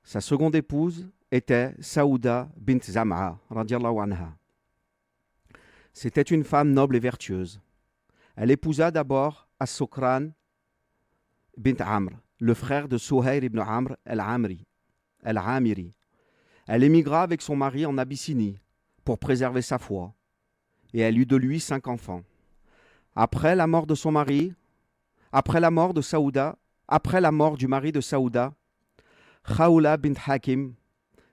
Sa seconde épouse était Saouda bint Zam'a, radiallahu anha. C'était une femme noble et vertueuse. Elle épousa d'abord As-Sukran bint Amr, le frère de Souhair ibn Amr al-Amiri. Elle émigra avec son mari en Abyssinie pour préserver sa foi, et elle eut de lui 5 enfants. Après la mort de son mari, après la mort du mari de Saouda, Khawla bint Hakim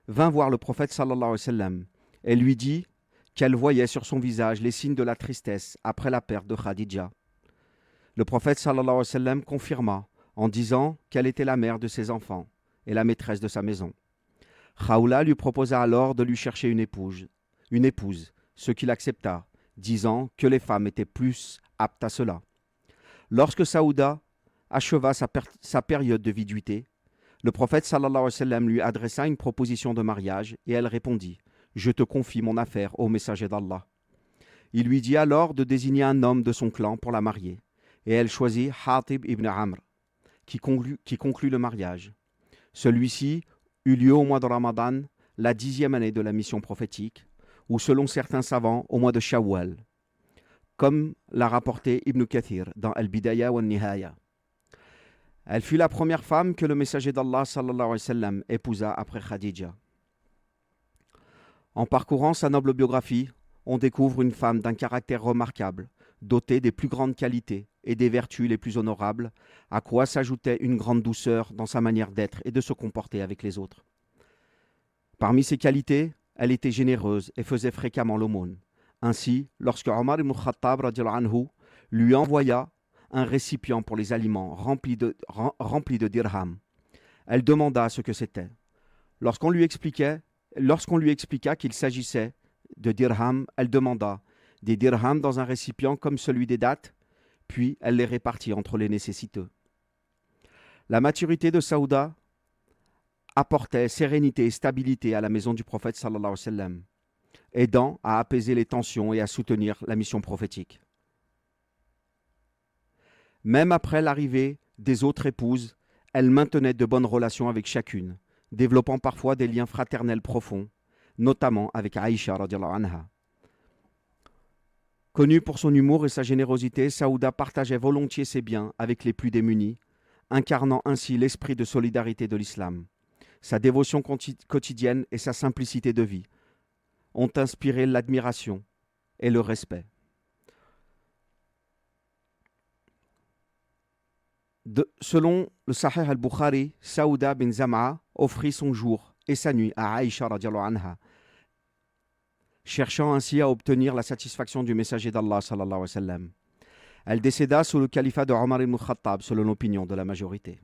vint voir le prophète sallallahu alayhi wa sallam et lui dit qu'elle voyait sur son visage les signes de la tristesse après la perte de Khadija. Le prophète sallallahu alayhi wa sallam confirma en disant qu'elle était la mère de ses enfants et la maîtresse de sa maison. Khawla lui proposa alors de lui chercher une épouse, ce qu'il accepta, disant que les femmes étaient plus aptes à cela. Lorsque Saouda acheva sa période de viduité, le prophète sallallahu alayhi wa sallam lui adressa une proposition de mariage et elle répondit « Je te confie mon affaire au messager d'Allah ». Il lui dit alors de désigner un homme de son clan pour la marier et elle choisit Hatib ibn Amr qui conclut le mariage. Celui-ci eut lieu au mois de Ramadan, la 10e année de la mission prophétique, ou selon certains savants au mois de Shawwal, comme l'a rapporté Ibn Kathir dans Al-Bidaya wa Nihaya. Elle fut la première femme que le messager d'Allah sallallahu alayhi wa sallam épousa après Khadija. En parcourant sa noble biographie, on découvre une femme d'un caractère remarquable, dotée des plus grandes qualités et des vertus les plus honorables, à quoi s'ajoutait une grande douceur dans sa manière d'être et de se comporter avec les autres. Parmi ses qualités, elle était généreuse et faisait fréquemment l'aumône. Ainsi, lorsque Omar ibn Khattab radiallahu anhu lui envoya un récipient pour les aliments rempli de dirhams, elle demanda ce que c'était. Lorsqu'on lui expliqua qu'il s'agissait de dirhams, elle demanda des dirhams dans un récipient comme celui des dattes, puis elle les répartit entre les nécessiteux. La maturité de Saouda apportait sérénité et stabilité à la maison du prophète sallallahu alayhi wa sallam, aidant à apaiser les tensions et à soutenir la mission prophétique. Même après l'arrivée des autres épouses, elle maintenait de bonnes relations avec chacune, développant parfois des liens fraternels profonds, notamment avec Aïcha radiallahu anha. Connue pour son humour et sa générosité, Saouda partageait volontiers ses biens avec les plus démunis, incarnant ainsi l'esprit de solidarité de l'islam. Sa dévotion quotidienne et sa simplicité de vie ont inspiré l'admiration et le respect. Selon le Sahih al-Bukhari, Saouda bin Zam'a offrit son jour et sa nuit à Aïcha radiallahu anha, cherchant ainsi à obtenir la satisfaction du messager d'Allah sallallahu alayhi wa sallam. Elle décéda sous le califat de Omar ibn Khattab selon l'opinion de la majorité.